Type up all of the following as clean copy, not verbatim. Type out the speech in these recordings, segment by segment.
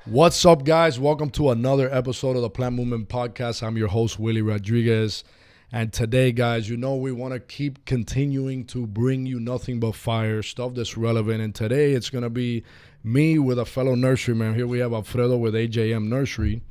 What's up, guys? Welcome to another episode of the Plant Movement Podcast. I'm your host, Willie Rodriguez. And today, guys, we want to keep continuing to bring you nothing but fire, stuff that's relevant. And today, it's going to be me with a fellow nurseryman. Here we have Alfredo with AJM Nursery.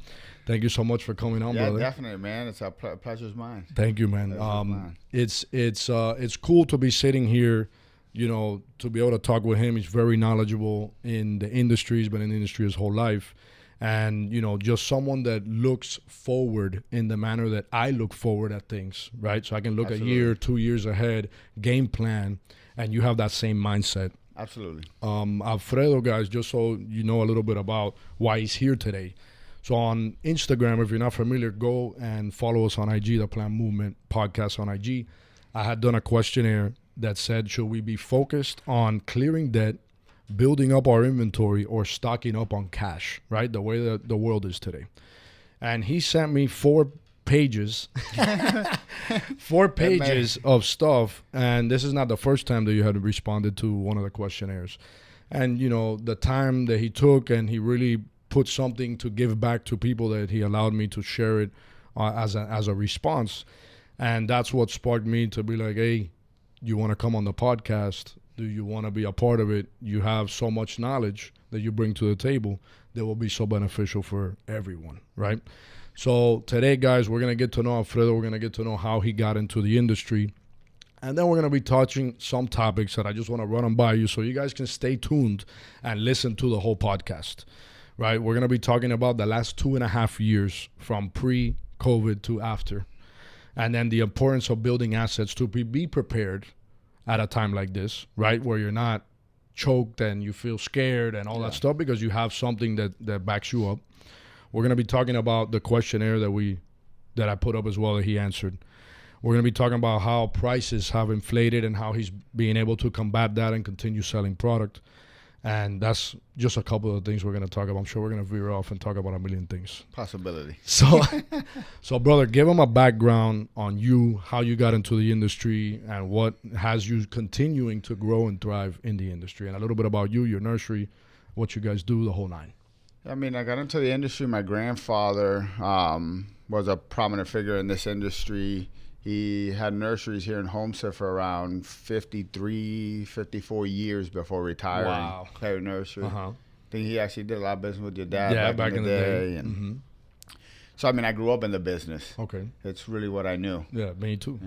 Thank you so much for coming on, brother. Yeah, definitely, man. It's a pleasure's mine. Thank you, man. It's cool to be sitting here, to be able to talk with him. He's very knowledgeable in the industry. He's been in the industry his whole life. And, just someone that looks forward in the manner that I look forward at things, right? So I can look Absolutely. a year, 2 years ahead, game plan, and you have that same mindset. Absolutely. Alfredo, guys, just so you know a little bit about why he's here today. So on Instagram, if you're not familiar, go and follow us on IG, the Plant Movement Podcast on IG. I had done a questionnaire that said, should we be focused on clearing debt, building up our inventory, or stocking up on cash, right? The way that the world is today. And he sent me 4 pages, 4 pages of stuff. And this is not the first time that you had responded to one of the questionnaires. And, the time that he took, and he really put something to give back to people, that he allowed me to share it as a response. And that's what sparked me to be like, hey, you want to come on the podcast? Do you want to be a part of it? You have so much knowledge that you bring to the table that will be so beneficial for everyone, right? So today, guys, we're going to get to know Alfredo. We're going to get to know how he got into the industry. And then we're going to be touching some topics that I just want to run them by you so you guys can stay tuned and listen to the whole podcast, right? We're going to be talking about the last 2.5 years from pre-COVID to after. And then the importance of building assets to be prepared at a time like this, right? Where you're not choked and you feel scared and all that stuff, because you have something that backs you up. We're going to be talking about the questionnaire that I put up as well that he answered. We're going to be talking about how prices have inflated and how he's being able to combat that and continue selling product. And that's just a couple of things we're going to talk about. I'm sure we're going to veer off and talk about a million things. Possibility. So, brother, give them a background on you, how you got into the industry, and what has you continuing to grow and thrive in the industry, and a little bit about you, your nursery, what you guys do, the whole nine. I mean, I got into the industry. My grandfather was a prominent figure in this industry. He had nurseries here in Homestead for around 53, 54 years before retiring. Wow. Carry nursery. Uh-huh. I think he actually did a lot of business with your dad back in the day. And so, I mean, I grew up in the business. Okay. It's really what I knew. Yeah, me too.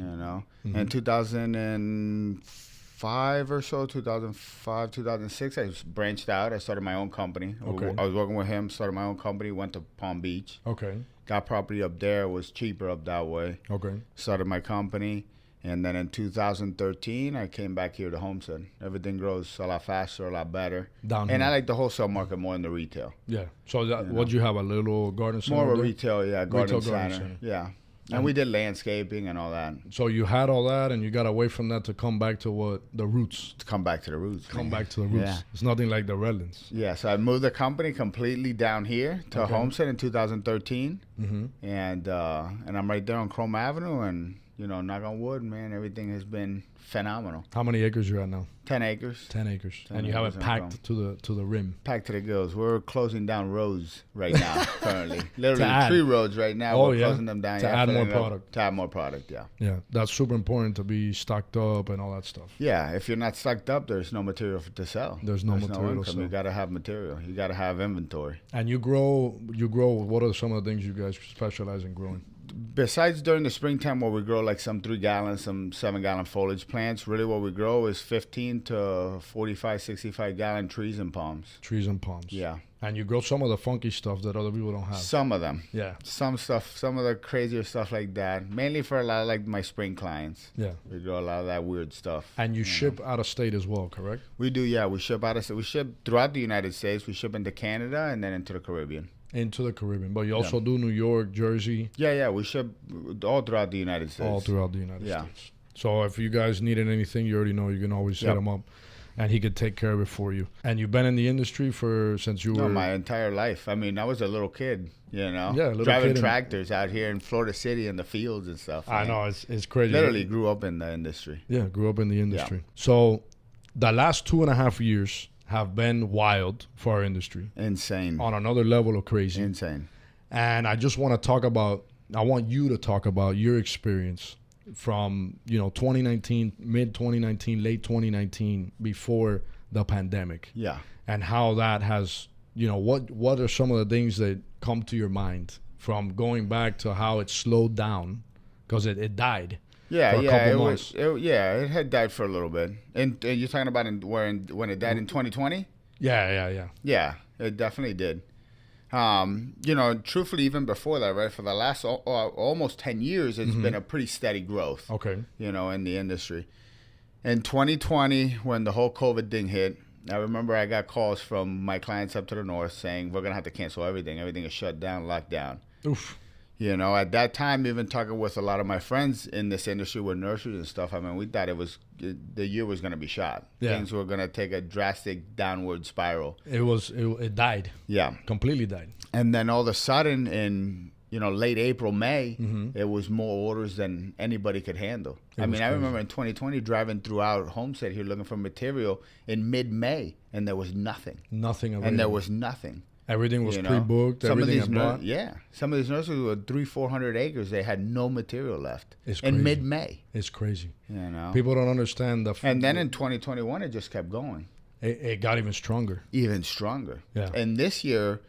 In 2005 or so, 2005, 2006, I branched out. I started my own company. Okay. I was working with him, started my own company, went to Palm Beach. Okay. Got property up there, was cheaper up that way. Okay. Started my company. And then in 2013, I came back here to Homestead. Everything grows a lot faster, a lot better. Down here. And I like the wholesale market more than the retail. Yeah. So what you have, a little garden center? More of a there? retail, garden garden center. Yeah. And we did landscaping and all that. So you had all that, and you got away from that to come back to what? The roots. To come back to the roots. Come back to the roots. Yeah. It's nothing like the Redlands. Yeah, so I moved the company completely down here to Homestead in 2013. Mm-hmm. And I'm right there on Chrome Avenue, and, knock on wood, man, everything has been phenomenal. How many acres you at now? 10 acres. 10 acres. 10 and you have acres it packed to the rim. Packed to the gills. We're closing down roads right now, currently. Literally 3 roads right now. Oh, we're closing them down. To add more product. To add more product, yeah. Yeah, that's super important to be stocked up and all that stuff. Yeah, if you're not stocked up, there's no material to sell. There's no material to sell. You got to have material. You got to have inventory. And you grow. What are some of the things you guys specialize in growing? Besides during the springtime where we grow like some 3-gallon, some 7-gallon foliage plants, really what we grow is 15 to 45, 65-gallon trees and palms. Trees and palms. Yeah. And you grow some of the funky stuff that other people don't have. Some of them. Yeah. Some stuff, some of the crazier stuff like that. Mainly for a lot of like my spring clients. Yeah. We grow a lot of that weird stuff. And you ship out of state as well, correct? We do, yeah. We ship we ship throughout the United States. We ship into Canada and then into the Caribbean. Into the Caribbean. But you also do New York, Jersey. Yeah. We ship all throughout the United States. All throughout the United States. So if you guys needed anything, you already know you can always hit him up. And he could take care of it for you. And you've been in the industry since you were... my entire life. I mean, I was a little kid, little driving kid tractors out here in Florida City in the fields and stuff. I know, it's crazy. Literally grew up in the industry. Yeah, grew up in the industry. Yeah. So the last 2.5 years have been wild for our industry. Insane. On another level of crazy. Insane. And I just want you to talk about your experience from, 2019, mid 2019, late 2019, before the pandemic. Yeah. And how that has, what are some of the things that come to your mind from going back to how it slowed down, because it died. Yeah, for a couple months. It had died for a little bit. And you're talking about when it died in 2020? Yeah. Yeah, it definitely did. Truthfully, even before that, right, for the last almost 10 years, it's been a pretty steady growth. Okay. In the industry. In 2020, when the whole COVID thing hit, I remember I got calls from my clients up to the north saying, we're going to have to cancel everything. Everything is shut down, locked down. Oof. At that time, even talking with a lot of my friends in this industry with nurseries and stuff, I mean, we thought the year was going to be shot. Yeah. Things were going to take a drastic downward spiral. It died. Yeah. Completely died. And then all of a sudden in, late April, May, it was more orders than anybody could handle. I remember in 2020 driving throughout Homestead here looking for material in mid-May, and there was nothing. Nothing available. And there was nothing. Everything was pre-booked. Everything had bought. Some of these nurseries were 300-400 acres. They had no material left in mid-May. It's crazy. People don't understand and then in 2021, it just kept going. It got even stronger. Even stronger. Yeah. And this year,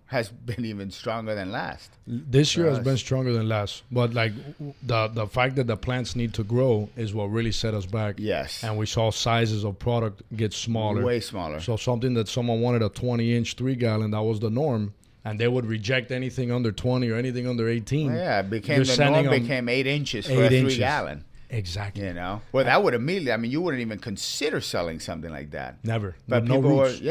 has been even stronger than last. This year has been stronger than last. But like the fact that the plants need to grow is what really set us back. Yes. And we saw sizes of product get smaller. Way smaller. So something that someone wanted a 20-inch 3-gallon, that was the norm. And they would reject anything under 20 or anything under 18. Well, yeah, the norm became 8 inches for a 3-gallon. Exactly. Well, that would immediately, you wouldn't even consider selling something like that. Never. But no people roots.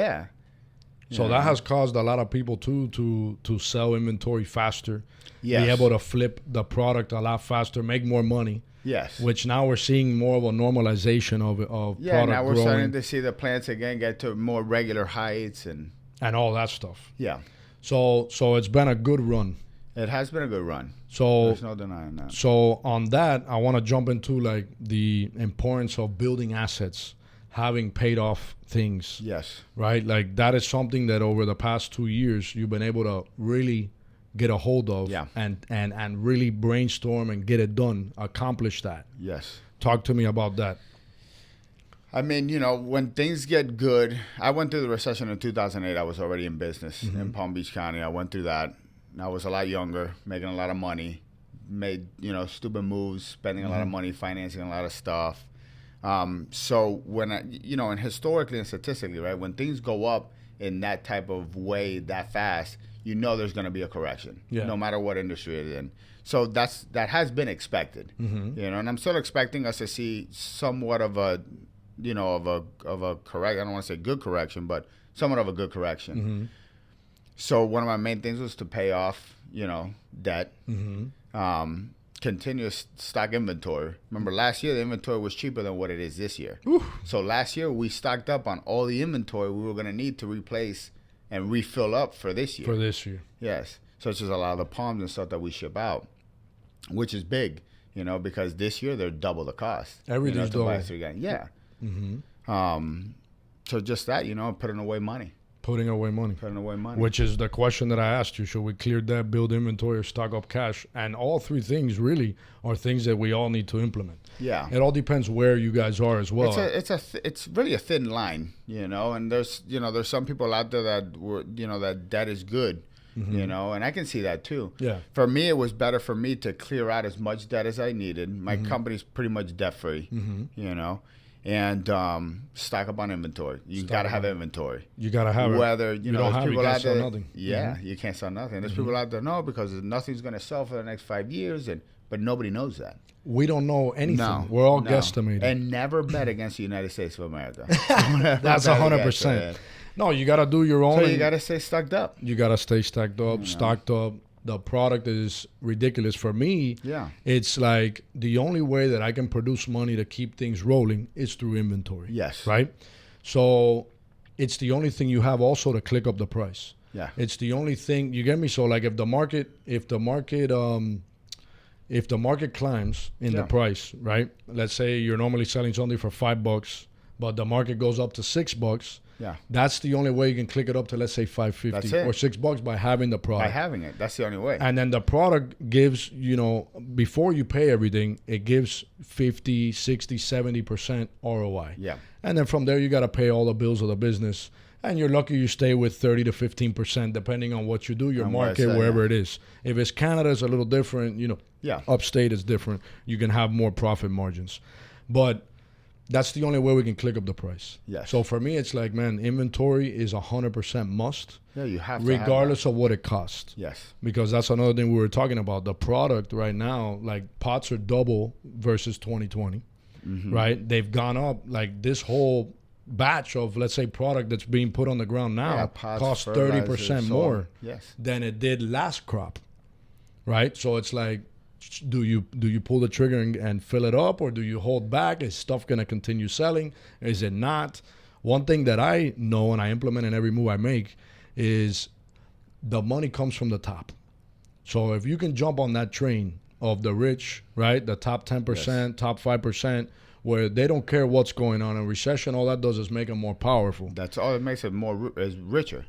So that has caused a lot of people to sell inventory faster, yes. be able to flip the product a lot faster, make more money. Yes. Which now we're seeing more of a normalization of product now we're growing. starting to see the plants again get to more regular heights and all that stuff. Yeah. So it's been a good run. It has been a good run. So there's no denying that. So on that, I want to jump into like the importance of building assets, having paid off things. Yes. Right? Like that is something that over the past 2 years you've been able to really get a hold of and really brainstorm and get it done, accomplish that. Yes. Talk to me about that. I mean, when things get good, I went through the recession in 2008. I was already in business in Palm Beach County. I went through that. I was a lot younger, making a lot of money, made, stupid moves, spending a lot of money, financing a lot of stuff. So when and historically and statistically, right, when things go up in that type of way that fast, there's going to be a correction, no matter what industry it's in. So that has been expected, and I'm still expecting us to see somewhat of a, of a correct. I don't want to say good correction, but somewhat of a good correction. So one of my main things was to pay off, debt. Continuous stock inventory. Remember last year the inventory was cheaper than what it is this year. Oof. So last year we stocked up on all the inventory we were going to need to replace and refill up for this year. Yes. Such as a lot of the palms and stuff that we ship out, which is big, because this year they're double the cost. Everything's double. Yeah. So just that, putting away money. Putting away money. Which is the question that I asked you. Should we clear debt, build inventory, or stock up cash? And all three things really are things that we all need to implement. Yeah. It all depends where you guys are as well. It's really a thin line, and there's some people out there that that debt is good, and I can see that too. Yeah. For me, it was better for me to clear out as much debt as I needed. My company's pretty much debt free, and stock up on inventory. You got to have inventory. You got to have it. Whether, you don't have it, you can't sell nothing. Yeah, you can't sell nothing. There's people out there, no, because nothing's going to sell for the next 5 years, but nobody knows that. We don't know anything. No, we're all guesstimating. And never bet against the United States of America. That's 100%. No, you got to do your own. So you got to stay stocked up. You got to stay stacked up, stocked up. The product is ridiculous. For me, it's like the only way that I can produce money to keep things rolling is through inventory. Yes. Right? So it's the only thing you have also to click up the price. Yeah. It's the only thing, you get me? So like if the market climbs in the price, right? Let's say you're normally selling something for $5, but the market goes up to $6, Yeah. That's the only way you can click it up to, let's say, $5.50 or $6 by having the product. By having it. That's the only way. And then the product gives, before you pay everything, it gives 50, 60, 70% ROI. Yeah. And then from there, you got to pay all the bills of the business. And you're lucky you stay with 30 to 15%, depending on what you do, your market, wherever it is. If it's Canada, it's a little different. Upstate is different. You can have more profit margins. But that's the only way we can click up the price. Yes. So for me, it's like, man, inventory is 100% must. Yeah, you have to regardless of what it costs. Yes. Because that's another thing we were talking about. The product right now, like pots are double versus 2020, right? They've gone up. Like this whole batch of, let's say, product that's being put on the ground now costs 30% more than it did last crop, right? So it's like, do you pull the trigger and fill it up, or do you hold back? Is stuff going to continue selling? Is it not? One thing that I know and I implement in every move I make is the money comes from the top. So if you can jump on that train of the rich, right, the top 10%, top 5%, where they don't care what's going on in recession, all that does is make them more powerful. That's all. It makes it more richer.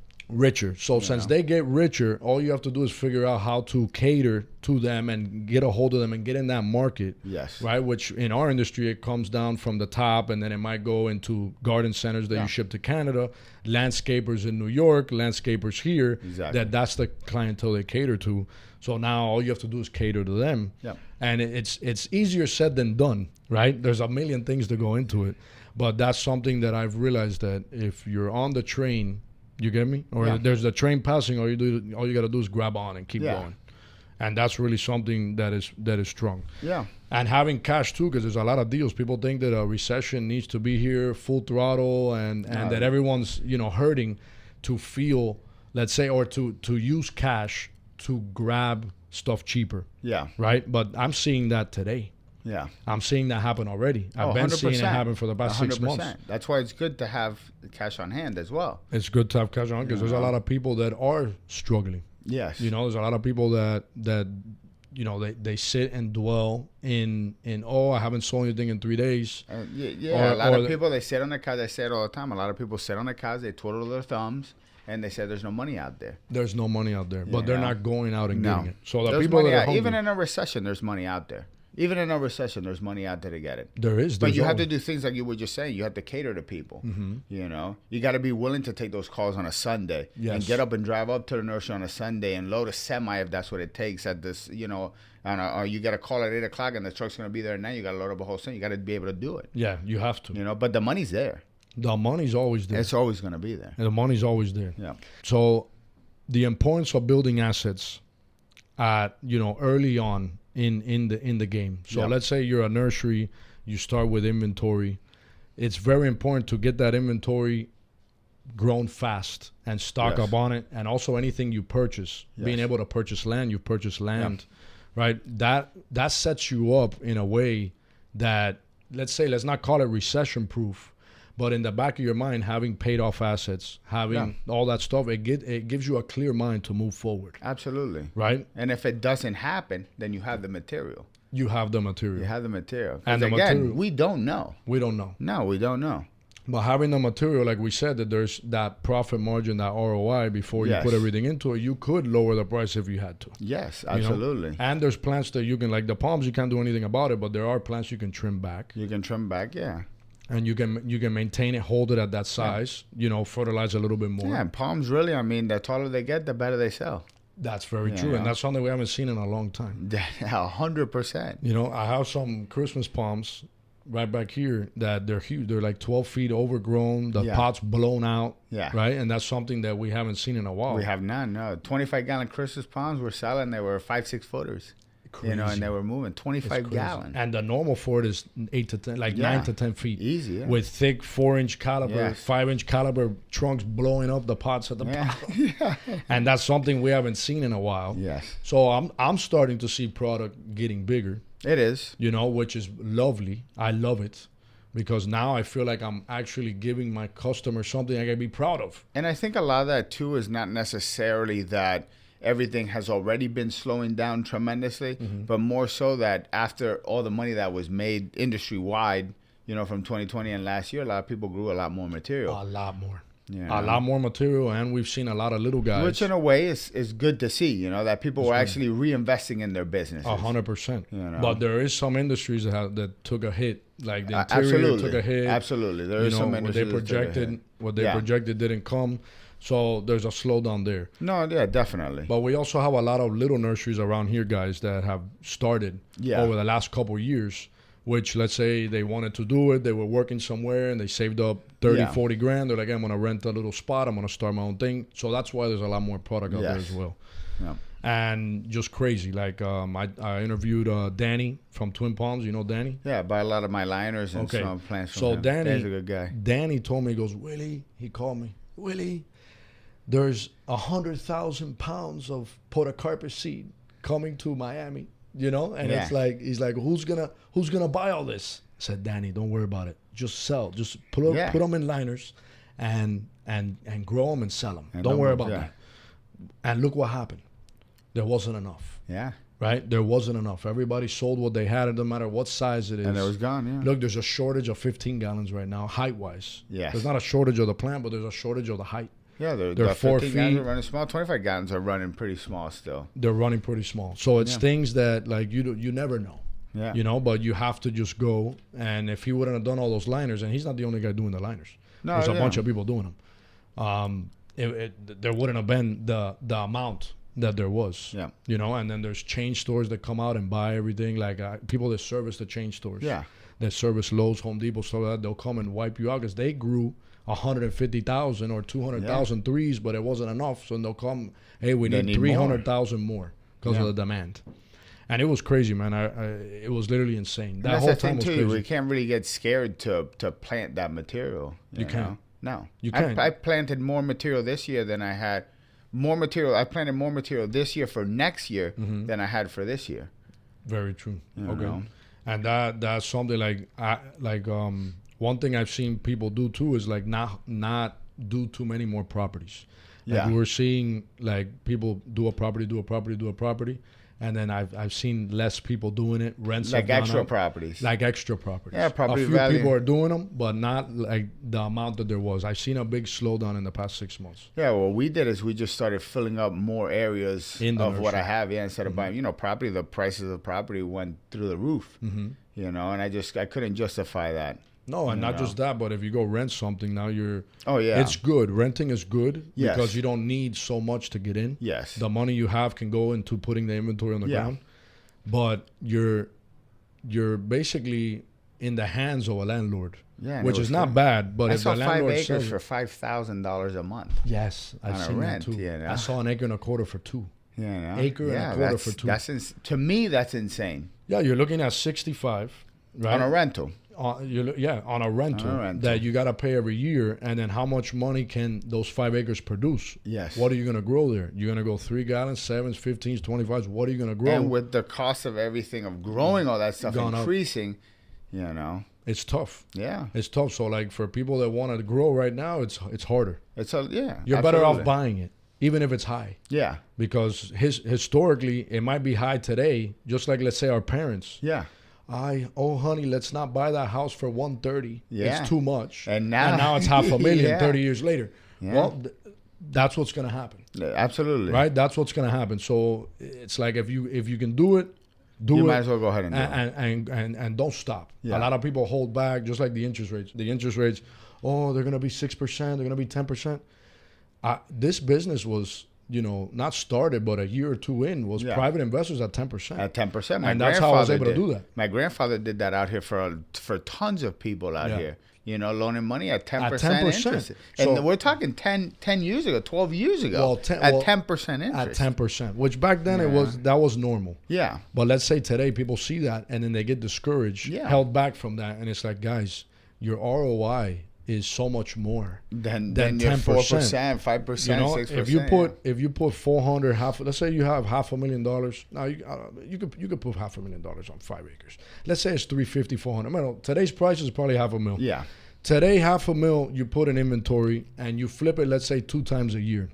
So since they get richer, all you have to do is figure out how to cater to them and get a hold of them and get in that market. Yes. Right? Which in our industry, it comes down from the top, and then it might go into garden centers that you ship to Canada, landscapers in New York, landscapers here. Exactly. That's the clientele they cater to. So now all you have to do is cater to them. Yeah. And it's easier said than done, right? There's a million things to go into it. But that's something that I've realized, that if you're on the train, you get me? Or there's the train passing, all you got to do is grab on and keep going. And that's really something that is strong. Yeah. And having cash too, because there's a lot of deals. People think that a recession needs to be here full throttle and that everyone's, hurting to feel, let's say, or to use cash to grab stuff cheaper. Yeah. Right? But I'm seeing that today. Yeah. I'm seeing that happen already. I've been seeing it happen for the past 6 months. That's why it's good to have cash on hand as well. It's good to have cash on hand because there's a lot of people that are struggling. Yes. There's a lot of people that they sit and dwell in I haven't sold anything in 3 days. A lot of people, they sit on their couch. I say it all the time. A lot of people sit on their couch, they twiddle their thumbs, and they say there's no money out there. There's no money out there, but they're not going out and getting it. So there's people that are hungry, even in a recession, there's money out there. Even in a recession, there's money out there to get it. There is. But you have to do things like you were just saying. You have to cater to people. You got to be willing to take those calls on a Sunday and get up and drive up to the nursery on a Sunday and load a semi if that's what it takes at this, or you got to call at 8 o'clock and the truck's going to be there at 9. You got to load up a whole thing. You got to be able to do it. Yeah, you have to. But the money's there. The money's always there. It's always going to be there. And the money's always there. Yeah. So the importance of building assets at, early on in the game. So let's say you're a nursery, you start with inventory. It's very important to get that inventory grown fast and stock up on it. And also anything you purchase, being able to purchase land, you purchase land, right? That sets you up in a way that, let's not call it recession proof, but in the back of your mind, having paid off assets, having all that stuff, it gives you a clear mind to move forward. Absolutely. Right? And if it doesn't happen, then you have the material. You have the material. And again, we don't know. We don't know. No, we don't know. But having the material, like we said, that there's that profit margin, that ROI, before you put everything into it, you could lower the price if you had to. Yes, absolutely. And there's plants that you can, like the palms, you can't do anything about it, but there are plants you can trim back. And you can maintain it, hold it at that size, fertilize a little bit more. Yeah, and palms really, the taller they get, the better they sell. That's very true. And that's something we haven't seen in a long time. 100%. I have some Christmas palms right back here that they're huge. They're like 12 feet overgrown. The pot's blown out. Yeah. Right? And that's something that we haven't seen in a while. We have none, no. 25-gallon Christmas palms were selling. They were 5-6 footers. Crazy. And they were moving 25 gallons. And the normal for it is 8 to 10, 9 to 10 feet. Easy, with thick 4-inch caliber, 5-inch caliber trunks blowing up the pots at the bottom. And that's something we haven't seen in a while. Yes. So I'm starting to see product getting bigger. It is. Which is lovely. I love it. Because now I feel like I'm actually giving my customers something I can be proud of. And I think a lot of that, too, is not necessarily that everything has already been slowing down tremendously, but more so that after all the money that was made industry-wide, from 2020 and last year, a lot of people grew a lot more material. A lot more. A lot more material, and we've seen a lot of little guys. Which in a way is good to see, that people were actually reinvesting in their businesses. 100%. But there is some industries that took a hit, like the interior took a hit. Absolutely. There is some industries what they projected didn't come. So there's a slowdown there. No, yeah, definitely. But we also have a lot of little nurseries around here, guys, that have started over the last couple of years. Which, let's say they wanted to do it, they were working somewhere and they saved up 30, 40 grand. They're like, I'm going to rent a little spot. I'm going to start my own thing. So that's why there's a lot more product out there as well. Yeah. And just crazy. Like I interviewed Danny from Twin Palms. You know Danny? Yeah, I buy a lot of my liners and some plants from him. Danny's a good guy. Danny told me, he goes, Willie, he called me, Willie, there's 100,000 pounds of podocarpus seed coming to Miami. And it's like, he's like, who's gonna buy all this? I said, Danny, don't worry about it. Just sell. Just put them in liners, and grow them and sell them. Don't worry about that. And look what happened. There wasn't enough. Yeah. Right. There wasn't enough. Everybody sold what they had. It doesn't matter what size it is. And it was gone. Yeah. Look, there's a shortage of 15 gallons right now, height wise. Yeah. There's not a shortage of the plant, but there's a shortage of the height. Yeah, they're 4 feet. Gallons are running small. 25 gallons are running pretty small still. They're running pretty small. So it's things that like you never know. Yeah. But you have to just go. And if he wouldn't have done all those liners, and he's not the only guy doing the liners. No, there's a bunch of people doing them. There wouldn't have been the amount that there was. Yeah. And then there's chain stores that come out and buy everything. Like people that service the chain stores. Yeah. That service Lowe's, Home Depot, stuff like that. They'll come and wipe you out because they grew 150,000 or 200,000 threes, but it wasn't enough. So they'll come, hey, we need 300,000 more because of the demand. And it was crazy, man. It was literally insane. That whole time was crazy. We can't really get scared to plant that material. You can't. No. You can't. I planted more material this year than I had. More material. I planted more material this year for next year than I had for this year. Very true. And that's something one thing I've seen people do too is like not do too many more properties. Like we're seeing like people do a property, and then I've seen less people doing it. Rents like extra properties. Like extra properties. Yeah, property a few value. people are doing them, but not like the amount that there was. I've seen a big slowdown in the past 6 months. Yeah, what we did is we just started filling up more areas of what I have. Yeah, instead of buying, property, the prices of property went through the roof. And I couldn't justify that. No, and not just that, but if you go rent something now, Oh, yeah. It's good. Renting is good because you don't need so much to get in. Yes. The money you have can go into putting the inventory on the ground. But you're basically in the hands of a landlord. Yeah, which is not bad, but if the landlord I saw 5 acres for $5,000 a month. Yes, I've seen that too. I saw an acre and a quarter for 2. Acre and a quarter for 2. To me, that's insane. Yeah, you're looking at 65, right? On a rental. On a rental that you got to pay every year, and then how much money can those 5 acres produce? Yes. What are you going to grow there? You're going to go 3 gallons, 7s, 15s, 25s. What are you going to grow? And with the cost of everything of growing all that stuff increasing, it's tough. Yeah, it's tough. So like for people that want to grow right now, it's harder. You're better off buying it, even if it's high. Yeah, because historically it might be high today, just like let's say our parents. Yeah. Honey, let's not buy that house for 130. Yeah. It's too much. And now it's $500,000 30 years later. Yeah. Well, that's what's going to happen. Absolutely. Right? That's what's going to happen. So it's like if you can do it, you might as well go ahead and do it. And don't stop. Yeah. A lot of people hold back, just like the interest rates. The interest rates, they're going to be 6%, they're going to be 10%. This business was not started, but a year or two in was private investors at 10%. At 10%. And that's how I was able to do that. My grandfather did that out here for tons of people out here. Loaning money at 10% interest. And we're talking 10 years ago, 12 years ago, at 10% interest. At 10%, which back then that was normal. Yeah. But let's say today people see that and then they get discouraged, held back from that. And it's like, guys, your ROI is so much more than 10%, 4%, 5%, 6%. If you put 400, let's say you have $500,000. Now you could put $500,000 on 5 acres. Let's say it's 350, 400. Today's price is probably $500,000. Yeah. Today, $500,000 you put in inventory and you flip it. Let's say 2 times a year,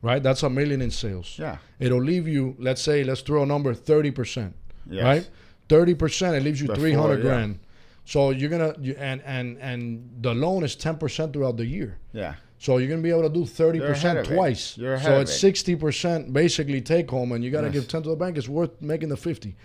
right? That's $1 million in sales. Yeah. It'll leave you. Let's throw a number 30%. Yes. Right. 30%. It leaves you $300,000. So you're and the loan is 10% throughout the year. Yeah. So you're gonna be able to do 30% twice. You're ahead so of it's it. 60% basically take home, and you got to Yes. give 10 to the bank. It's worth making the 50.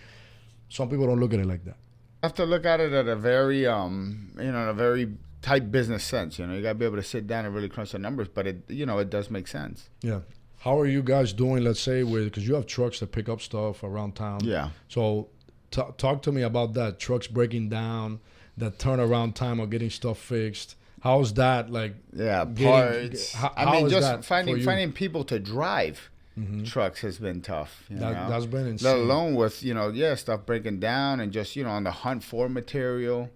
Some people don't look at it like that. You have to look at it at a very, a very tight business sense. You got to be able to sit down and really crunch the numbers, but it does make sense. Yeah. How are you guys doing? Let's say because you have trucks that pick up stuff around town. Yeah. So talk to me about that. Trucks breaking down, that turnaround time of getting stuff fixed. How's that like? Yeah, parts. How is just that finding people to drive trucks has been tough. That's been insane. Let alone with stuff breaking down and just on the hunt for material.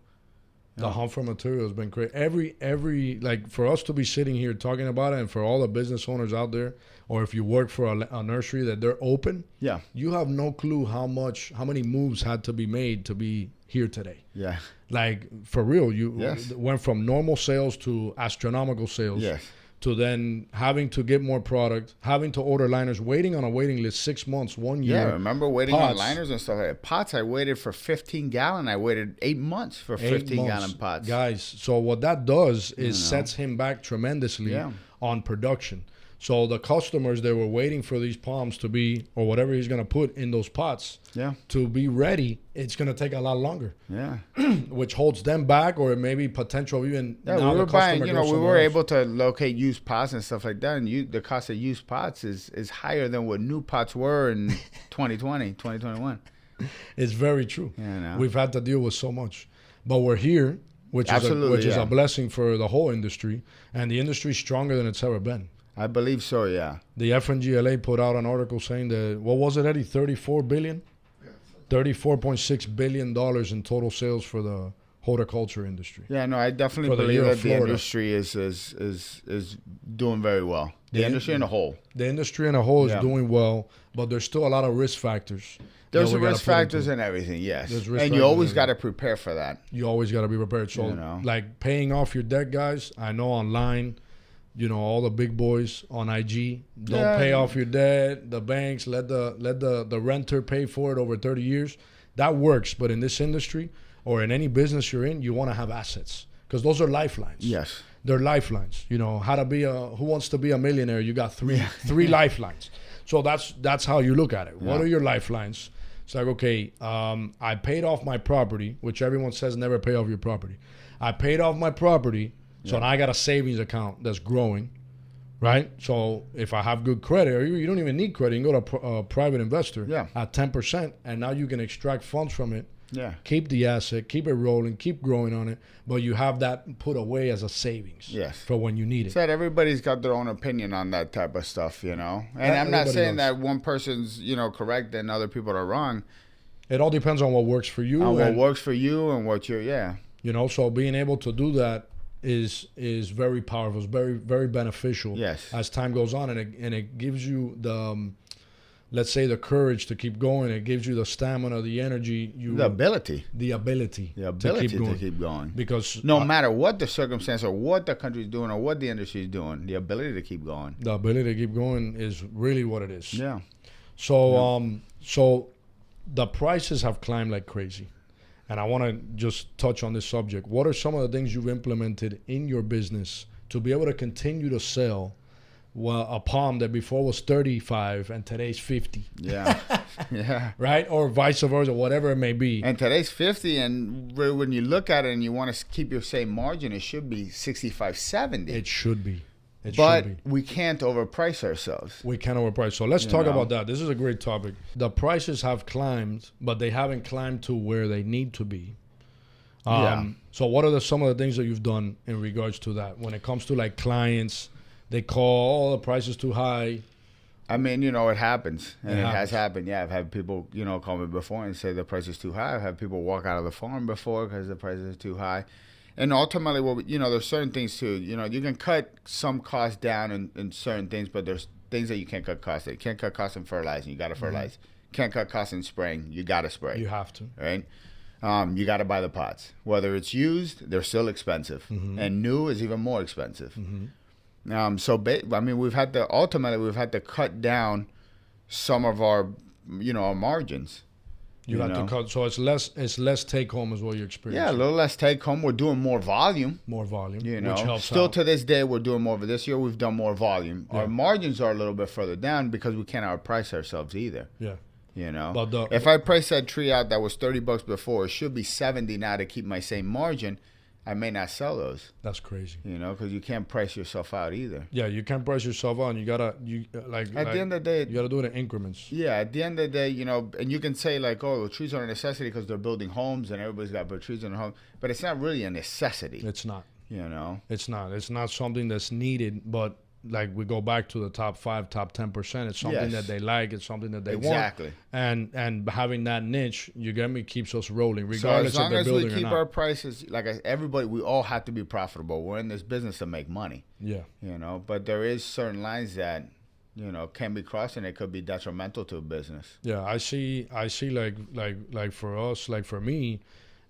The hunt for material has been great. Every like for us to be sitting here talking about it, and for all the business owners out there, or if you work for a nursery that they're open, you have no clue how many moves had to be made to be here today. Yeah. Like for real, you went from normal sales to astronomical sales. Yes. To then having to get more product, having to order liners, waiting on a waiting list 6 months, 1 year. Yeah, I remember waiting on liners and stuff like that. Pots, I waited for 15-gallon. I waited 8 months for 15-gallon pots. Guys, so what that does is sets him back tremendously on production. So the customers, they were waiting for these palms to be, or whatever he's going to put in those pots to be ready. It's going to take a lot longer. Yeah. Which holds them back, or maybe potential even now we were buying, we were else. able to locate used pots and stuff like that. And the cost of used pots is higher than what new pots were in 2020, 2021. It's very true. Yeah, we've had to deal with so much. But we're here, which is a blessing for the whole industry. And the industry is stronger than it's ever been. I believe so, yeah. The FNGLA put out an article saying that, what was it, Eddie? $34 billion? $34.6 billion in total sales for the horticulture industry. Yeah, no, I definitely believe that the industry is doing very well. The industry in a whole. The industry in a whole is doing well, but there's still a lot of risk factors. There's risk factors in everything, yes. And you always got to prepare for that. You always got to be prepared. So, like paying off your debt, guys, I know online, all the big boys on IG, don't pay off your debt. The banks, let the renter pay for it over 30 years. That works. But in this industry or in any business you're in, you want to have assets because those are lifelines. Yes. They're lifelines. Who wants to be a millionaire? You got three lifelines. So that's how you look at it. What are your lifelines? It's like, okay, I paid off my property, which everyone says never pay off your property. I paid off my property. So now I got a savings account that's growing, right? So if I have good credit, or you don't even need credit, you can go to a private investor at 10%, and now you can extract funds from it, keep the asset, keep it rolling, keep growing on it, but you have that put away as a savings for when you need it. So everybody's got their own opinion on that type of stuff, And I'm not saying that one person's, correct and other people are wrong. It all depends on what works for you. What works for you and what you're, so being able to do that is very powerful. It's very, very beneficial as time goes on, and it gives you the let's say the courage to keep going. It gives you the stamina, the energy, the ability to keep going. Because no matter what the circumstance or what the country's doing or what the industry is doing, the ability to keep going. The ability to keep going is really what it is. Yeah. So so the prices have climbed like crazy. And I want to just touch on this subject. What are some of the things you've implemented in your business to be able to continue to sell a palm that before was 35 and today's 50? Yeah. Right? Or vice versa, whatever it may be. And today's 50, and when you look at it and you want to keep your same margin, it should be 65, 70. It should be. But we can't overprice ourselves. We can't overprice. So let's talk about that. This is a great topic. The prices have climbed, but they haven't climbed to where they need to be. So what are some of the things that you've done in regards to that? When it comes to like clients, they call, the price is too high. I mean, it happens. And it has happened. Yeah, I've had people, call me before and say the price is too high. I've had people walk out of the farm before because the price is too high. And ultimately, there's certain things too. You can cut some costs down in certain things, but there's things that you can't cut costs. You can't cut costs in fertilizing. You got to fertilize. Can't cut costs in spraying. You got to spray. You have to. Right? You got to buy the pots. Whether it's used, they're still expensive. And new is even more expensive. We've had to cut down some of our, our margins. You have to cut, so it's less take home is what you're experiencing. Yeah, a little less take home. We're doing more volume. More volume, which helps still out. To this day, we're doing more. But this year, we've done more volume. Yeah. Our margins are a little bit further down because we can't outprice ourselves either. Yeah. But if I price that tree out that was $30 before, it should be $70 now to keep my same margin. I may not sell those. That's crazy. Because you can't price yourself out either. Yeah, you can't price yourself out. And you gotta at the end of the day, you gotta do it in increments. Yeah, at the end of the day, and you can say like, oh, the trees are a necessity because they're building homes and everybody's got to put trees in their home, but it's not really a necessity. It's not. It's not. It's not something that's needed, but. Like we go back to the top 5, top 10%. It's something that they like. It's something that they want. Exactly. And having that niche, you get me, keeps us rolling, regardless so of the building or not. as long as we keep our prices, like everybody, we all have to be profitable. We're in this business to make money. Yeah. But there is certain lines that, can be crossed, and it could be detrimental to a business. Yeah, I see. Like for us, like for me,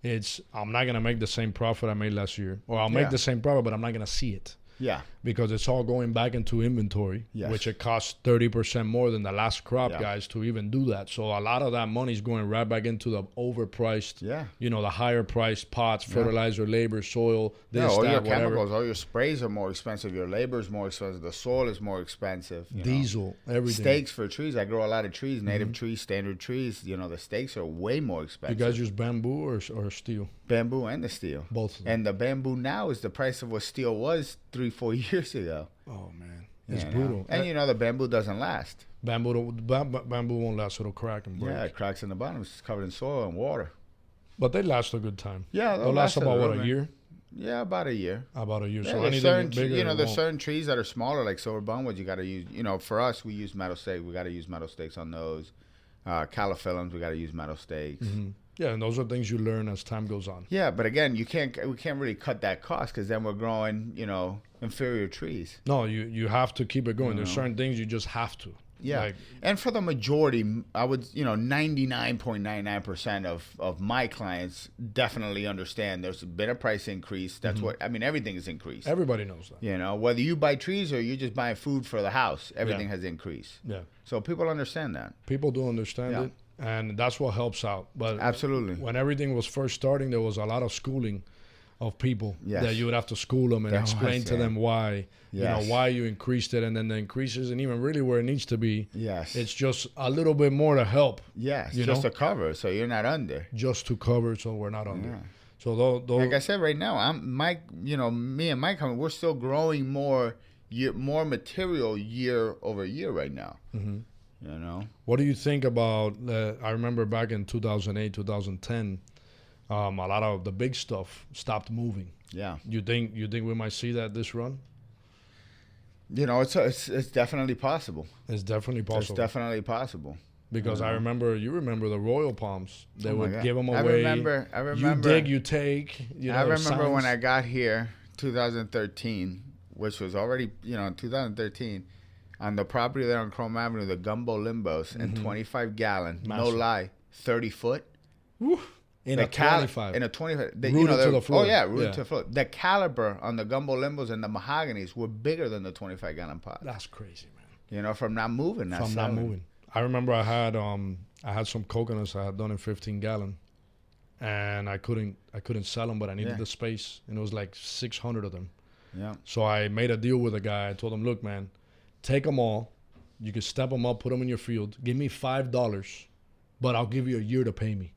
it's I'm not gonna make the same profit I made last year, or I'll make the same profit, but I'm not gonna see it. Yeah. Because it's all going back into inventory, which it costs 30% more than the last crop, guys, to even do that. So a lot of that money is going right back into the overpriced, the higher priced pots, fertilizer, labor, soil, all your whatever. chemicals, all your sprays are more expensive. Your labor is more expensive. The soil is more expensive. Diesel, everything. Stakes for trees. I grow a lot of trees, native trees, standard trees. The stakes are way more expensive. You guys use bamboo or steel? Bamboo and the steel. Both of them. And the bamboo now is the price of what steel was 3-4 years ago. Oh man, it's brutal. And the bamboo doesn't last. Bamboo won't last. It'll crack and break. Yeah, it cracks in the bottom. It's covered in soil and water. But they last a good time. Yeah, they'll last about a year. Yeah, about a year. About a year. Yeah, so there's anything bigger, there's certain trees that are smaller, like silver bonewood. You got to use. For us, we use metal stakes. We got to use metal stakes on those. Calophyllums, we got to use metal stakes. Mm-hmm. Yeah, and those are things you learn as time goes on. Yeah, but again, we can't really cut that cost because then we're growing, inferior trees. No, you have to keep it going. There's certain things you just have to. Yeah, and for the majority, I would, 99.99% of my clients definitely understand there's been a price increase. That's everything is increased. Everybody knows that. Whether you buy trees or you're just buying food for the house, everything has increased. Yeah. So people understand that. People do understand it. And that's what helps out. But absolutely, when everything was first starting, there was a lot of schooling of people that you would have to school them and explain to them why, why you increased it, and then the increase isn't even really where it needs to be. Yes, it's just a little bit more to help. Yes, just to cover, so you're not under. Just to cover, so we're not under. Yeah. So like I said, right now, me and my company, we're still growing more material year over year right now. Mm-hmm. What do you think about? I remember back in 2008, 2010, a lot of the big stuff stopped moving. Yeah. You think we might see that this run? It's definitely possible. It's definitely possible. It's definitely possible. Because you remember the Royal Palms. They would give them away. I remember. You dig, you take. I remember when I got here, 2013, which was already, in 2013. On the property there on Chrome Avenue, the Gumbo Limbos, and 25 gallon, no lie, 30 foot. Woo. In a 25. In a 25. Rooted to the floor. Oh, yeah, rooted to the floor. The caliber on the Gumbo Limbos and the Mahoganies were bigger than the 25 gallon pot. That's crazy, man. From not moving. From not moving. I remember I had some coconuts I had done in 15 gallon, and I couldn't sell them, but I needed the space, and it was like 600 of them. Yeah. So I made a deal with a guy. I told him, look, man, take them all. You can step them up, put them in your field. Give me $5, but I'll give you a year to pay me.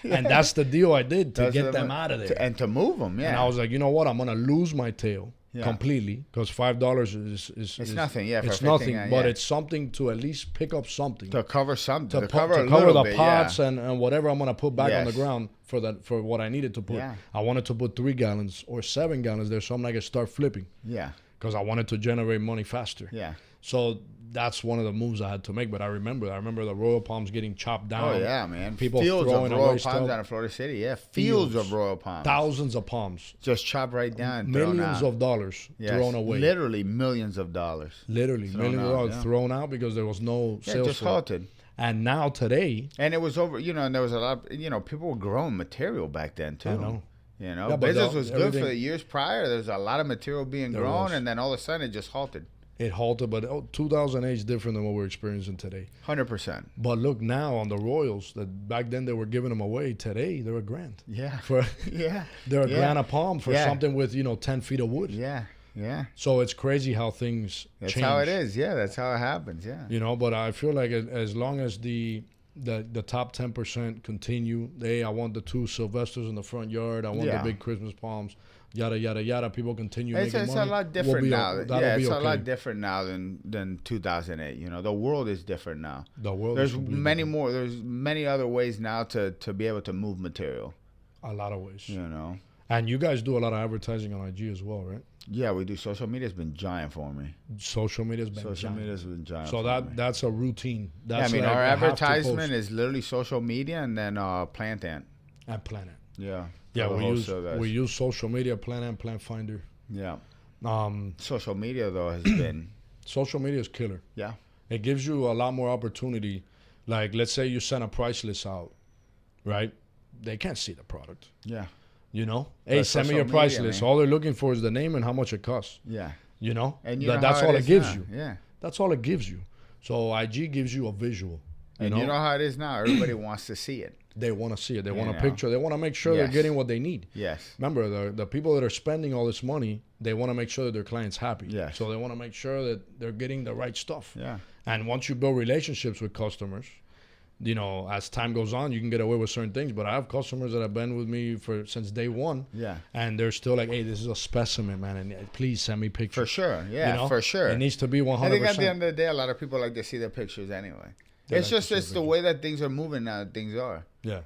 And that's the deal I did to get them out of there. And to move them, yeah. And I was like, you know what? I'm going to lose my tail completely because $5 is it's nothing, yeah. It's nothing, but it's something to at least pick up something. To cover something. To cover the pots and whatever I'm going to put back on the ground for what I needed to put. Yeah. I wanted to put 3 gallons or 7 gallons there so I'm not going to start flipping. Yeah. Because I wanted to generate money faster. Yeah. So that's one of the moves I had to make. But I remember the Royal Palms getting chopped down. Oh, yeah, man. People fields throwing of Royal away Palms stuff. down in Florida City. Yeah, fields of Royal Palms. Thousands of palms. Just chopped right down. Millions of dollars thrown away. Literally millions of dollars. Literally millions of dollars thrown out because there was no sales. Just halted. And now today. And it was over, and there was a lot, people were growing material back then too. I know. Business was good for the years prior. There's a lot of material being grown, and then all of a sudden it just halted. it halted. But 2008 is different than what we're experiencing today. 100%. But look now on the Royals, that back then they were giving them away. Today they're $1,000. Yeah. For Yeah. they're Yeah. $1,000 a palm for Yeah. something with 10 feet of wood. Yeah. Yeah. So it's crazy how things That's change. how it is. Yeah. That's how it happens. Yeah. But I feel like as long as the top 10% continue, I want the 2 Sylvesters in the front yard. I want Yeah. the big Christmas palms. Yada yada yada. People continue It's making money. a lot different now. It's a okay. lot different now than 2008. The world is different now. The world. There's is completely many different. more. There's many other ways now to be able to move material. A lot of ways. And you guys do a lot of advertising on IG as well, right? Yeah, we do. Social media's been giant for me. Social media's been Social giant. media's been giant. So for me. that's a routine. That's our I have to advertisement post. is literally social media and then Plant Ant. At Planet. Yeah. Yeah, for the wholesale we guys. use social media, Plant Finder. Yeah. Um, Social media though has been. social media is killer. Yeah. It gives you a lot more opportunity. Like, let's say you send a price list out, right? They can't see the product. Yeah. Hey, send me your social price media, list. man. All they're looking for is the name and how much it costs. Yeah. And And that's how all is it gives now. you. Yeah. That's all it gives you. So IG gives you a visual. And you know how it is now. Everybody wants to see it. They want to see it. They want a know. picture. They want to make sure they're Yes. getting what they need. Yes. Remember, the people that are spending all this money, they want to make sure that their client's happy. Yes. So they want to make sure that they're getting the right stuff. Yeah. And once you build relationships with customers, as time goes on, you can get away with certain things. But I have customers that have been with me since day one. Yeah. And they're still like, hey, this is a specimen, man. And please send me pictures. For sure. Yeah. For sure. It needs to be 100%. I think at the end of the day, a lot of people like to see the pictures anyway. It's the way that things are moving now. Things are. Yeah.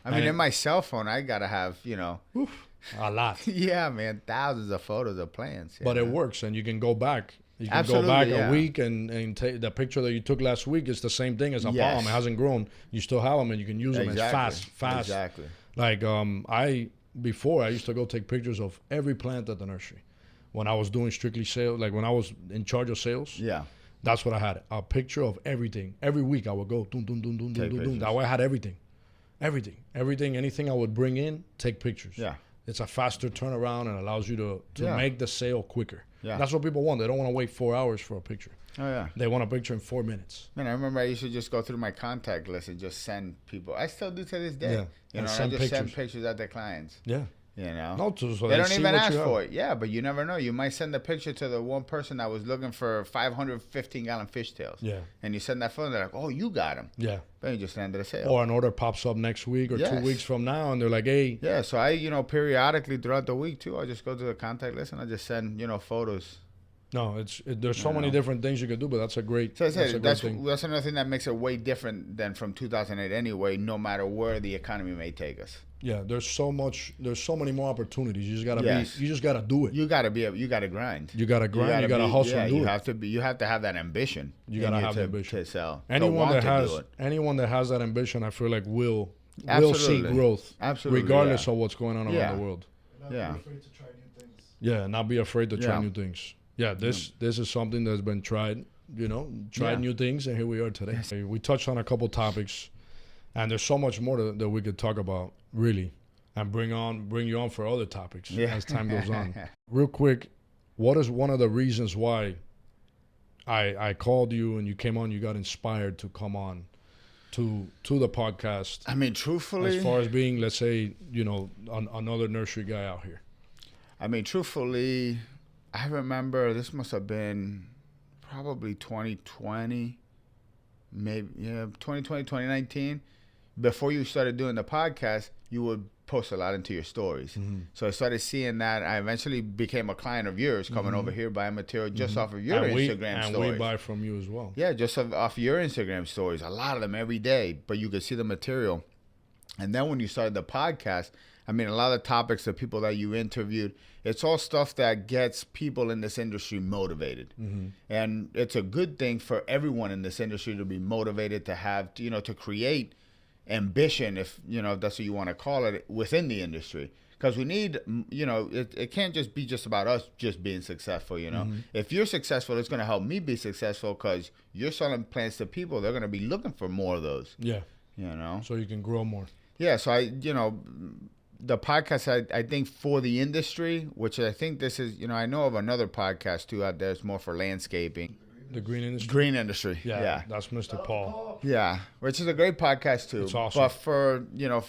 I mean, in my cell phone, I gotta have a lot. Yeah, man, thousands of photos of plants. But it works, and you can go back. You can Absolutely, go back yeah. a week and take the picture that you took last week is the same thing as a Yes. palm. It hasn't grown. You still have them, and you can use them as fast. Exactly. Like before I used to go take pictures of every plant at the nursery. When I was doing strictly sales, like when I was in charge of sales. Yeah. That's what I had. A picture of everything. Every week I would go, dun, dun, dun, dun, dun, dun, dun. That way I had everything. Anything I would bring in, take pictures. Yeah. It's a faster turnaround and allows you to make the sale quicker. Yeah. That's what people want. They don't want to wait 4 hours for a picture. Oh, yeah. They want a picture in 4 minutes. Man, I remember I used to just go through my contact list and just send people. I still do to this day. Yeah. And I send just send pictures. pictures at their clients. Yeah. No, so they don't see even what ask you have. for it. Yeah, but you never know. You might send a picture to the one person that was looking for 515-gallon fishtails. Yeah. And you send that photo, they're like, oh, you got them. Yeah. Then you just landed a sale. Or an order pops up next week or 2 weeks from now, and they're like, hey. Yeah, so I, periodically throughout the week, too, I just go to the contact list and I just send, photos. No, there's so many different things you could do, but that's a great, So that's thing. that's another thing that makes it way different than from 2008 anyway, no matter where the economy may take us. Yeah, there's so many more opportunities. You just gotta Yes. you just gotta do it. You gotta grind. You gotta grind. You gotta hustle. And do You have to have that ambition. You gotta have the ambition to sell. Anyone that has that ambition, I feel like will see Absolutely. growth. Absolutely, regardless yeah. of what's going on around the world. Not Yeah. be afraid to try new things. Yeah, not be afraid to try Yeah. new things. Yeah, this is something that's been tried. New things, and here we are today. Yes. We touched on a couple topics, and there's so much more that we could talk about, really, and bring you on for other topics as time goes on. Real quick, what is one of the reasons why I called you and you came on? You got inspired to come on to the podcast. I mean, truthfully, as far as being, let's say, another nursery guy out here. I mean, truthfully, I remember this must have been probably 2020, maybe 2020, 2019. Before you started doing the podcast, you would post a lot into your stories. Mm-hmm. So I started seeing that. I eventually became a client of yours, coming over here buying material just off of your Instagram stories. And we buy from you as well. Yeah, just off your Instagram stories. A lot of them every day, but you could see the material. And then when you started the podcast, I mean, a lot of the topics, the people that you interviewed, it's all stuff that gets people in this industry motivated. Mm-hmm. And it's a good thing for everyone in this industry to be motivated, to have, to create ambition, if that's what you want to call it, within the industry. Because we need, it can't just be just about us just being successful. Mm-hmm. If you're successful, it's going to help me be successful, because you're selling plants to people. They're going to be looking for more of those. Yeah. So you can grow more. Yeah. So the podcast, I think for the industry, which I think this is, I know of another podcast too out there. It's more for landscaping. The green industry. Green industry. Yeah. That's Mr. Paul. Yeah, which is a great podcast too. It's awesome. But for,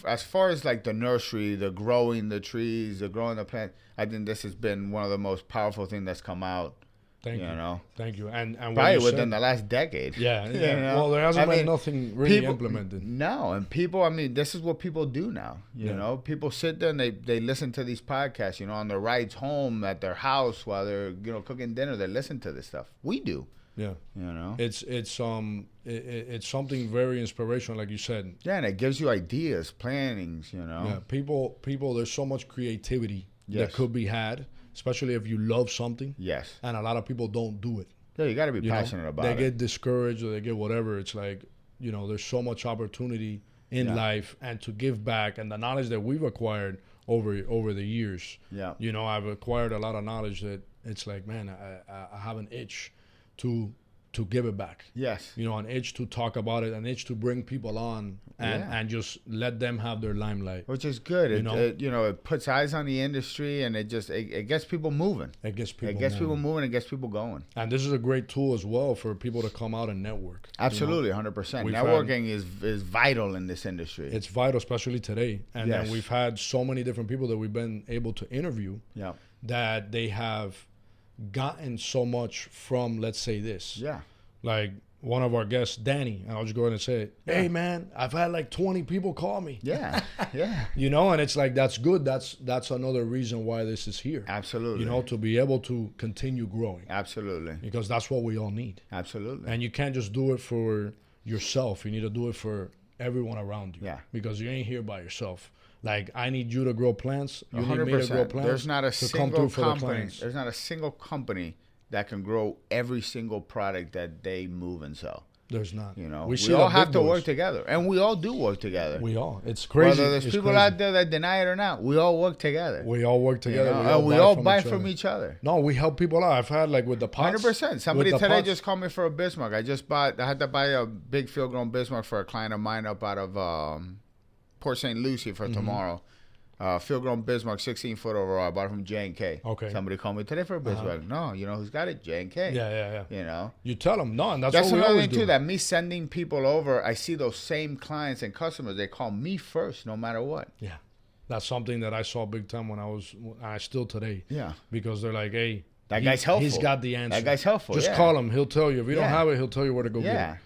as far as like the nursery, the growing the trees, the growing the plant, I think this has been one of the most powerful things that's come out. Thank you. Thank you. And probably within the last decade. Yeah. Well, there hasn't been nothing really implemented. No, and people, this is what people do now. You know, people sit there and they listen to these podcasts, on their rides home at their house while they're, cooking dinner. They listen to this stuff. We do. Yeah. It's something very inspirational, like you said. Yeah, and it gives you ideas, plannings, Yeah, people, there's so much creativity that could be had, especially if you love something. Yes. And a lot of people don't do it. Yeah, you got to be passionate about it. They get discouraged or they get whatever. It's like, there's so much opportunity in life and to give back, and the knowledge that we've acquired over the years. Yeah. I've acquired a lot of knowledge that it's like, man, I have an itch to give it back. Yes. An itch to talk about it, an itch to bring people on and just let them have their limelight. Which is good. It puts eyes on the industry, and it gets people moving. It gets people moving. It gets people going. And this is a great tool as well for people to come out and network. Absolutely, 100%. Networking is vital in this industry. It's vital, especially today. And then we've had so many different people that we've been able to interview that they have gotten so much from, let's say this. Yeah. Like one of our guests, Danny, and I'll just go ahead and say, hey, man, I've had like 20 people call me. Yeah, yeah. And it's like, that's good. That's another reason why this is here. Absolutely. To be able to continue growing. Absolutely. Because that's what we all need. Absolutely. And you can't just do it for yourself. You need to do it for everyone around you. Yeah. Because you ain't here by yourself. Like, I need you to grow plants. You 100%. need me to grow plants. There's not a single company. There's not a single company that can grow every single product that they move and sell. There's not. We all have to work together, and we all do work together. We all. It's crazy. Whether there's people out there that deny it or not, we all work together. We all work together. And we all buy from each other. No, we help people out. I've had like with the pots. 100%. Somebody today just called me for a Bismarck. I had to buy a big field-grown Bismarck for a client of mine up out of Port St. Lucie for tomorrow. Field-grown Bismarck, 16-foot overall. I bought it from J&K. Okay. Somebody called me today for a Bismarck. No, who's got it? J&K. Yeah. You tell them. No, and that's what we another always thing, do. too, that me sending people over, I see those same clients and customers. They call me first no matter what. Yeah. That's something that I saw big time when I still today. Yeah. Because they're like, hey, that guy's helpful. He's got the answer. That guy's helpful. Just call him. He'll tell you. If you don't have it, he'll tell you where to go get it.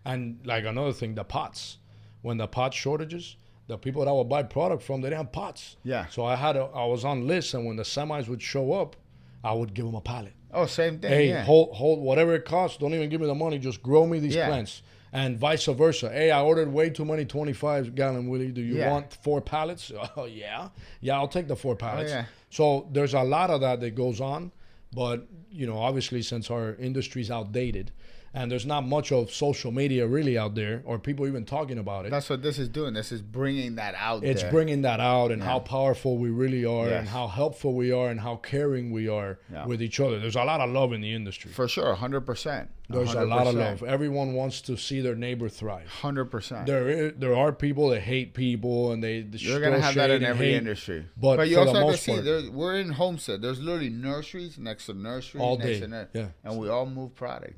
And like another thing, the pots. When the pot shortages, the people that I would buy product from, they didn't have pots. Yeah. So I was on lists, and when the semis would show up, I would give them a pallet. Oh, same thing. Hey, hold whatever it costs. Don't even give me the money. Just grow me these plants. And vice versa. Hey, I ordered way too many 25-gallon, Willie. Do you want 4 pallets? Oh, yeah. Yeah, I'll take the 4 pallets. Oh, yeah. So there's a lot of that goes on. But, obviously, since our industry's outdated, and there's not much of social media really out there or people even talking about it. That's what this is doing. This is bringing that out It's bringing that out and how powerful we really are and how helpful we are and how caring we are with each other. There's a lot of love in the industry. For sure, 100%. There's a lot of love. Everyone wants to see their neighbor thrive. 100%. There are people that hate people and you're going to have that in every industry. But you also have to see, we're in Homestead. There's literally nurseries next to nurseries. All day. And we all move product.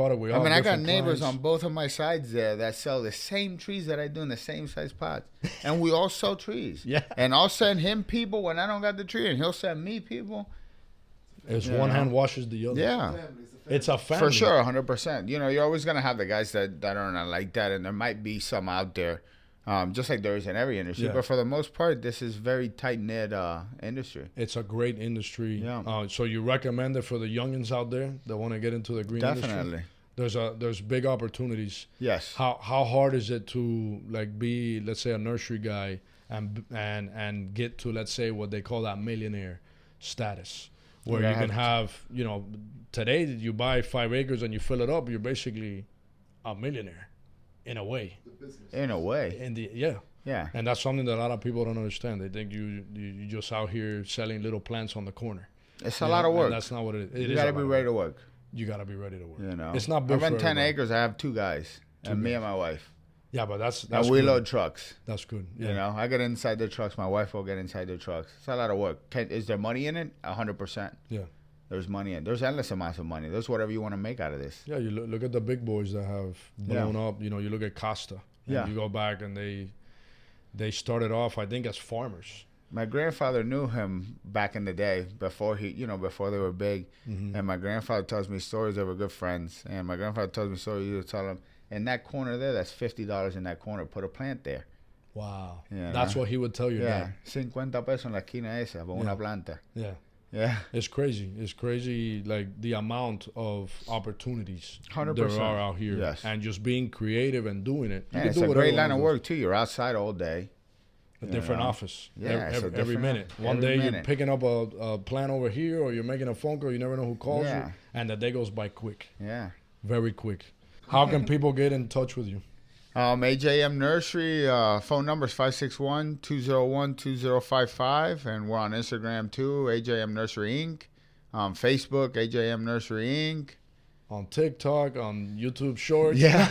I got neighbors on both of my sides there that sell the same trees that I do in the same size pots. And we all sell trees. Yeah. And I'll send him people when I don't got the tree, and he'll send me people. It's one hand washes the other. Yeah. It's a family. For sure, 100%. You're always going to have the guys that are not like that, and there might be some out there, just like there is in every industry. Yeah. But for the most part, this is very tight-knit industry. It's a great industry. Yeah. So you recommend it for the youngins out there that want to get into the green industry? Definitely. There's big opportunities. Yes. How hard is it to be, let's say, a nursery guy and get to, let's say, what they call that millionaire status, where you can have, today you buy 5 acres and you fill it up, you're basically a millionaire, in a way. In a way. Yeah. And that's something that a lot of people don't understand. They think you just out here selling little plants on the corner. It's a lot of work. And that's not what it is. You got to be ready to work. You got to be ready to work. You know, it's not built I run for 10 everybody. acres. I have 2 guys, and me and my wife. Yeah, but that's And we good. load trucks. That's good. Yeah. You know, I get inside the trucks. My wife will get inside the trucks. It's a lot of work. Is there money in it? 100%. Yeah. There's money in it. There's endless amounts of money. There's whatever you want to make out of this. Yeah, you look at the big boys that have blown up. You know, you look at Costa. And you go back and they started off, I think, as farmers. My grandfather knew him back in the day before before they were big. Mm-hmm. And my grandfather tells me stories. They were good friends. And my grandfather tells me stories. He would tell him, in that corner there, that's $50 in that corner. Put a plant there. Wow. Yeah. That's what he would tell you. Yeah. 50 pesos en la esquina esa por una planta. Yeah. Yeah. It's crazy. It's crazy, like, the amount of opportunities 100%. there are out here. Yes. And just being creative and doing it. Yeah, it's a great line of work, too. You're outside all day. A different office. Yeah, every minute. One day you're picking up a plan over here, or you're making a phone call. You never know who calls you. And the day goes by quick. Yeah. Very quick. How can people get in touch with you? AJM Nursery, phone number is 561-201-2055. And we're on Instagram, too, AJM Nursery Inc. Facebook, AJM Nursery Inc. On TikTok, on YouTube Shorts. Yeah.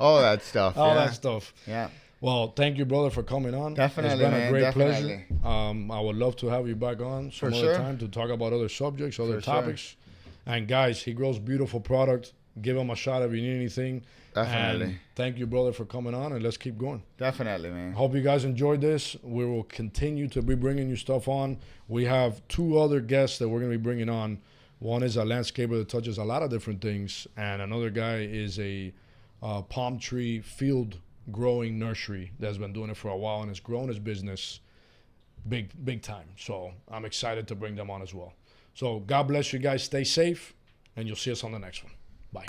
all that stuff. All that stuff. Yeah. Well, thank you, brother, for coming on. Definitely, It's been a great definitely. pleasure. I would love to have you back on some other time to talk about other subjects, other topics. Sure. And guys, he grows beautiful product. Give him a shot if you need anything. Definitely. And thank you, brother, for coming on, and let's keep going. Definitely, man. Hope you guys enjoyed this. We will continue to be bringing you stuff on. We have 2 other guests that we're going to be bringing on. One is a landscaper that touches a lot of different things, and another guy is a palm tree field growing nursery that's been doing it for a while and has grown his business big time. So I'm excited to bring them on as well. So God bless you guys. Stay safe, and you'll see us on the next one. Bye.